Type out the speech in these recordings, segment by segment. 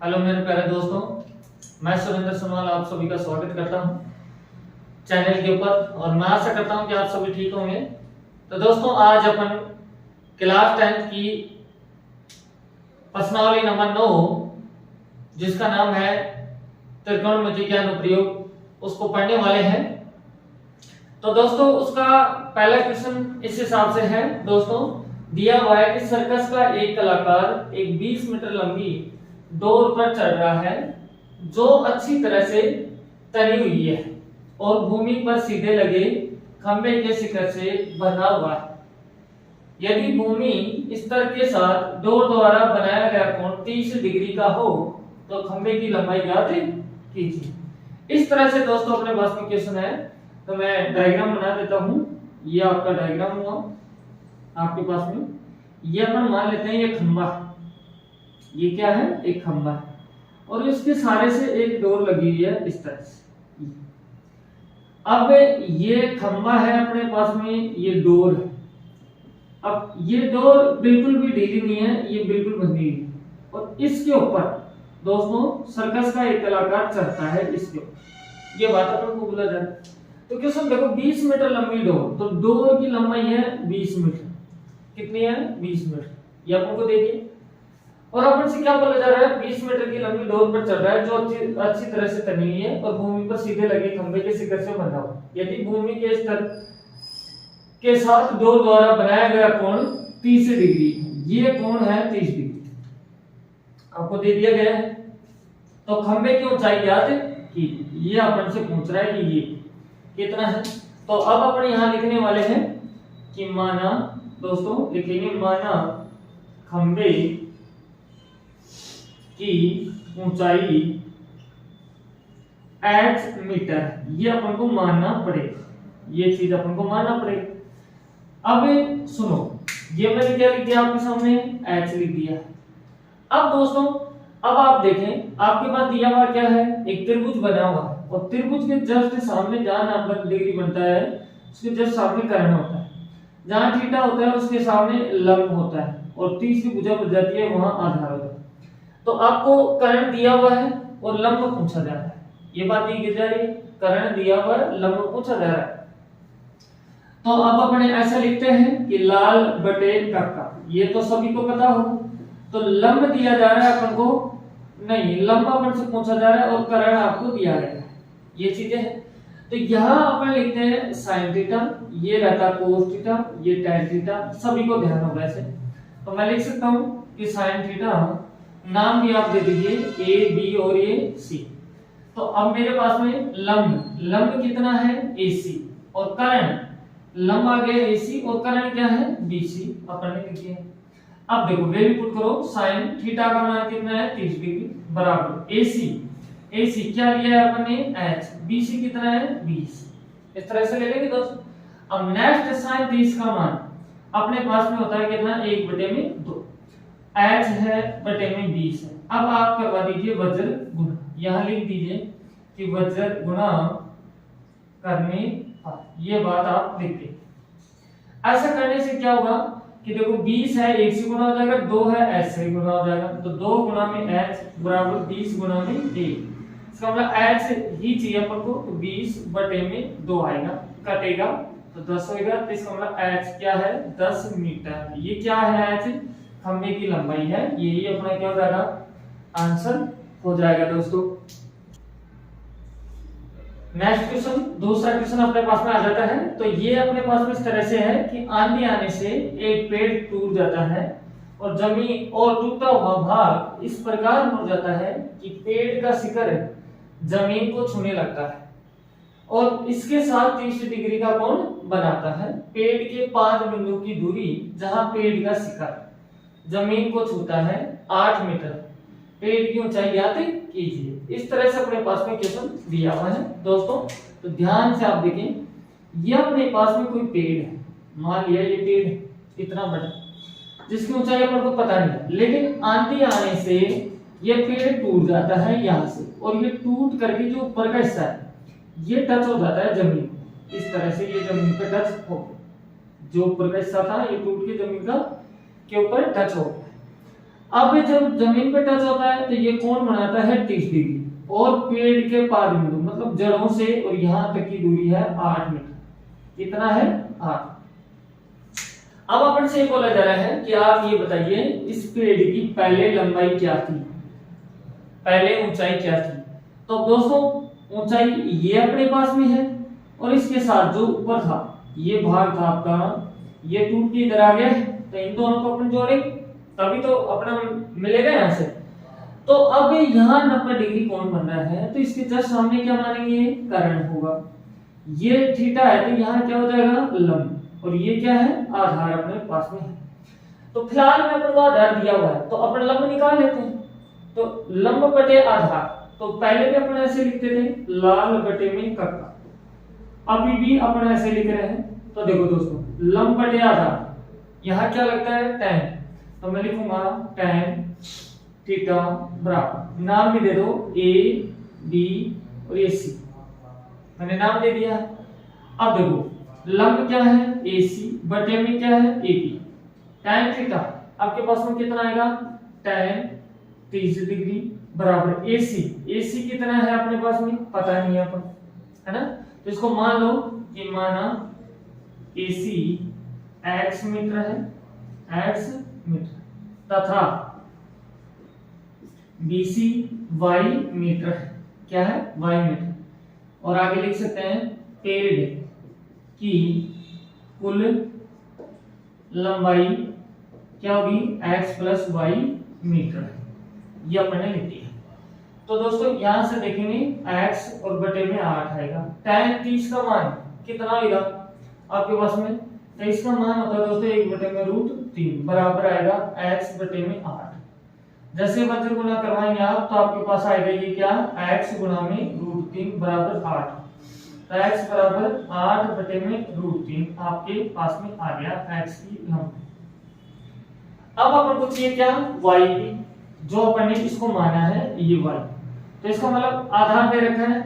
Hello मेरे प्यारे दोस्तों, मैं सुरेंद्र सोनवाल आप सभी का स्वागत करता हूं चैनल के ऊपर और मैं आशा करता हूं कि आप सभी ठीक होंगे। तो दोस्तों, आज अपन क्लास 10 की प्रश्नावली नंबर 9 जिसका नाम है त्रिकोणमिति के अनुप्रयोग, उसको पढ़ने वाले हैं। तो दोस्तों, उसका पहला क्वेश्चन इस हिसाब से है। दोस्तों, दिया हुआ है कि सर्कस का एक कलाकार एक 20 मीटर लंबी डोर पर चढ़ रहा है जो अच्छी तरह से तनी हुई है और भूमि पर सीधे लगे खंभे के शिखर से बंधा हुआ है। यदि भूमि स्तर के साथ डोर द्वारा बनाया गया कोण 30 डिग्री का हो तो खंभे की लंबाई ज्ञात कीजिए। इस तरह से दोस्तों अपने पास में क्वेश्चन है। तो मैं डायग्राम बना देता हूं। ये आपका डायग्राम हुआ आपके पास में। ये अपन मान लेते हैं ये खंभा, ये क्या है, एक खंभा है और इसके सारे से एक डोर लगी हुई है इस तरह से। अब ये खंभा है अपने पास में, ये डोर है। अब ये डोर बिल्कुल भी ढीली नहीं है, ये बिल्कुल बंधी हुई है और इसके ऊपर दोस्तों सर्कस का एक कलाकार चढ़ता है इसके ऊपर। ये बात अपन को बोला जाए तो क्वेश्चन देखो, 20 मीटर लंबी डोर, तो डोर की लंबाई है 20 मीटर। कितनी है? 20 मीटर। ये अपन को देखिए और अपन से क्या बोला जा रहा है, 20 मीटर की लंबी डोर पर चल रहा है जो अच्छी तरह से तनी हुई है और भूमि पर सीधे लगे खंभे के शिखर से बंधा हुआ। यदि भूमि के स्तर के साथ डोर द्वारा बनाया गया कोण 30 डिग्री, ये कोण है 30 डिग्री आपको दे दिया गया है। तो खंभे की ऊंचाई ज्ञात की, ये अपन से पूछ रहा है कि ये कितना है। तो अब अपन यहां लिखने वाले हैं कि माना, दोस्तों लिखेंगे माना खंभे की ऊंचाई h मीटर, ये अपन को मानना पड़ेगा, ये चीज अपन को मानना पड़ेगा। अब सुनो, ये मैंने क्या लिख दिया आपके सामने, h लिख दिया। अब दोस्तों, अब आप देखें आपके पास दिया हुआ क्या है, एक त्रिभुज बना हुआ है और त्रिभुज के जस्ट सामने जहां 90 डिग्री बनता है उसके जस्ट सामने कर्ण होता है, जहां थीटा होता है उसके सामने लंब होता है और 30 की भुजा बन जाती है, वहां आधार होता है। तो आपको कर्ण दिया हुआ है और लंब पूछा जा रहा है, ये बात दी जा रही है, कर्ण दिया हुआ है, लंब पूछा जा रहा है। तो अब अपने ऐसा लिखते हैं कि लाल बटे कक्का, ये तो सभी को पता हो। तो लंब दिया जा रहा है अपन को, नहीं लंब अपन से पूछा जा रहा है और कर्ण आपको दिया गया है, ये चीजें हैं। तो यहां अपन लिखते हैं sin थीटा, ये रहता cos थीटा, ये tan थीटा, सभी को ध्यान होगा ऐसे। तो मैं लिख सकता हूं कि sin थीटा, नाम भी आप दे दीजिए ए बी और ये सी। तो अब मेरे पास में लंब कितना है AC और कर्ण, लंब आ गया AC और कर्ण क्या है BC, अपन ने लिख दिया। अब देखो वैल्यू पुट करो, sin थीटा का मान कितना है 30 डिग्री बराबर AC क्या लिया है अपन ने h, BC कितना है 20। इस तरह से ले लेंगे दोस्तों। अब नेक्स्ट sin 30 का मान अपने पास में होता है कितना, 1/2, h है बटे में 20 है। अब आप करवा दीजिए वज्र गुणा, यहां लिख दीजिए कि वज्र गुणा करने पर, ये बात आप लिख दे। ऐसा करने से क्या होगा कि देखो 20 है 1 से गुणा हो जाएगा, 2 है h से गुणा हो जाएगा, तो 2 गुणा में h बराबर 20 गुणा में 1। इसका मतलब h ही चाहिए अपन को, 20 बटे में 2 आएगा, कटेगा तो 10 होएगा। तो इसका मतलब h क्या है 10 मीटर। ये क्या है h, खंभे की लंबाई है, यही अपना क्या हो जाएगा आंसर हो जाएगा दोस्तों। नेक्स्ट क्वेश्चन, दूसरा क्वेश्चन अपने पास में आ जाता है। तो ये अपने पास में इस तरह से है कि आंधी आने से एक पेड़ टूट जाता है और जमीन और टूटा हुआ भाग इस प्रकार मुड़ जाता है कि पेड़ का शिखर जमीन को छूने लगता है और इसके साथ 30 डिग्री का कोण बनाता है। पेड़ के 5 बिंदु की दूरी जहां पेड़ का शिखर जमीन को छूता है 8 मीटर, पेड़ की ऊंचाई ज्ञात कीजिए। इस तरह से अपने पास में क्वेश्चन दिया हुआ है दोस्तों। तो ध्यान से आप देखें, ये अपने पास में कोई पेड़ है, मान लिया ये पेड़ इतना बड़ा जिसकी ऊंचाई अपन को पता नहीं, लेकिन आंधी आने से ये पेड़ टूट जाता है यहाँ से और ये टूट करके जो ऊपर का हिस्सा है ये टच हो जाता है जमीन, इस तरह से ये जमीन पे टच हो, जो ऊपर का हिस्सा था ये टूट के जमीन का के ऊपर टच हो गया। अब जब जमीन पे टच होता है तो ये कोण बनाता है 30 डिग्री और पेड़ के पाद बिंदु मतलब जड़ों से और यहां तक की दूरी है 8 मीटर। कितना है? 8। अब अपन से बोला जा रहा है कि आप ये बताइए इस पेड़ की पहले लंबाई क्या थी, पहले ऊंचाई क्या थी। तो दोस्तों ऊंचाई ये अपने पास में है और इसके साथ जो ऊपर था ये भाग था आपका, ये टूट के इधर आ गया, तो इन दोनों को अपन जोड़ेंगे तभी तो अपना मिलेगा यहां से। तो अब यहाँ 90 डिग्री कोण बन रहा है तो इसके जस्ट सामने क्या मानेंगे? कर्ण होगा। ये थीटा है तो यहाँ क्या हो जाएगा? लंब। और ये क्या है? आधार अपने पास में है। तो फिलहाल में अपन को आधार दिया हुआ है तो अपन लंब निकाल लेते हैं। तो लंब बटे आधार, तो पहले भी अपन ऐसे लिखते थे लाल बटे में कक्का, अभी भी अपन ऐसे लिख रहे हैं। तो देखो दोस्तों लंब बटे आधार, यहाँ क्या लगता है? tan। तो मैं लिखूंगा tan थीटा बराबर, नाम भी दे दो a b और a c, मैंने नाम दे दिया। अब देखो लंब क्या है? AC बटे में क्या है? AB। tan थीटा आपके पास में कितना आएगा? tan 30 डिग्री बराबर AC कितना है अपने पास में? पता नहीं है अपन, है ना। तो इसको मान लो कि माना AC x मीटर है, x मीटर, तथा BC y मीटर है। क्या है? y metre. और आगे लिख सकते हैं पेड़ की कुल लंबाई क्या होगी? x प्लस y मीटर है। ये अपन ने लिख दिया। तो दोस्तों यहां से देखेंगे x और बटे में 8 आएगा। tan 30 का मान कितना आएगा आपके पास में? तो इसका मान होता है दोस्तों 1 बटे में √3 बराबर आएगा x बटे में 8। जैसे वज्र गुना करवाएंगे आप तो आपके पास आएगा ये क्या? x गुना में √3 बराबर 8। तो x बराबर 8 बटे में √3 आपके पास में आ गया x की लंबाई। अब अपन को चाहिए क्या? y की, जो अपन ने इसको माना है ये y। तो इसका मतलब आधार दे रखा है,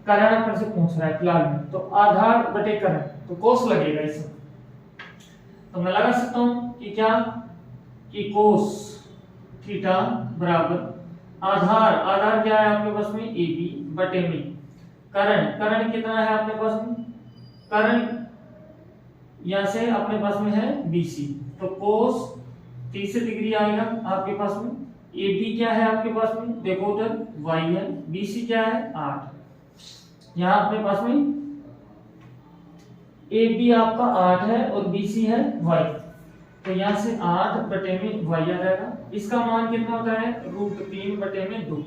कर्ण अपन से पूछ रहा है फिलहाल में, तो आधार बटे कर्ण, तो कोस लगेगा इसमें। तो मैं लगा सकता हूं कि क्या? कि कोस थीटा बराबर आधार क्या है आपके पास में? AB बटे में कर्ण कितना है आपके पास में? कर्ण यहां से अपने पास में है BC, तो कोस 30 डिग्री आएगा आपके पास में। AB क्या है आपके पास में? देखो उधर y है, BC क्या है? 8। यहां अपने पास में AB आपका 8 है और BC है y, तो यहां से 8 बटे में y आ जाएगा। इसका मान कितना होता है? √3 बटे में 2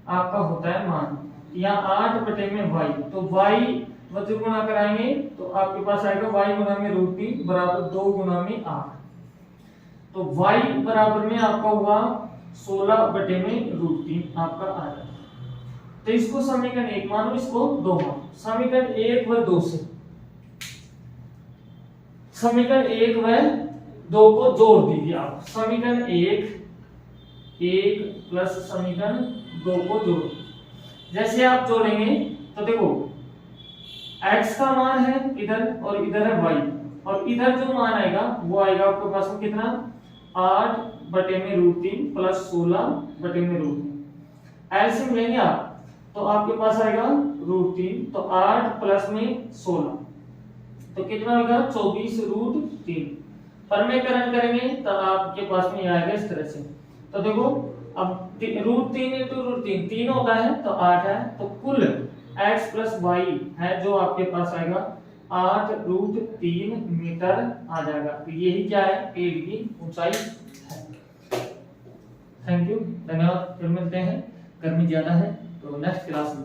आपका होता है मान। यहाँ 8 बटे में y, तो y वज्र गुना कराएंगे तो आपके पास आएगा y गुना में √3 बराबर 2 गुना में 8। तो y बराबर में आपका हुआ 16 बटे में √3 आपका आ जाएगा। तो इसको समीकरण 1 मानो, इसको 2 मानो। समीकरण 1 व 2 से समीकरण 1 व 2 को जोड़ दीजिए आप। समीकरण 1 प्लस समीकरण 2 को जोड़, जैसे आप जोड़ेंगे तो देखो x का मान है इधर और इधर है y, और इधर जो मान आएगा वो आएगा आपके पास में कितना? 8 बटे में √3 प्लस 16 बटे में √3। एलसीएम लेंगे आप तो आपके पास आएगा √3, तो 8 प्लस में 16 तो कितना होगा? 24 √3। परमेकरण करेंगे तो आपके पास में आएगा इस तरह से। तो देखो अब √3 इंटू √3 3 होता है तो 8 है, तो कुल x प्लस y है जो आपके पास आएगा 8 √3 मीटर आ जाएगा। तो यही क्या है? पेड़ की ऊंचाई है। थैंक यू, धन्यवाद। फिर मिलते हैं, गर्मी ज्यादा है तो नेक्स्ट क्लास में।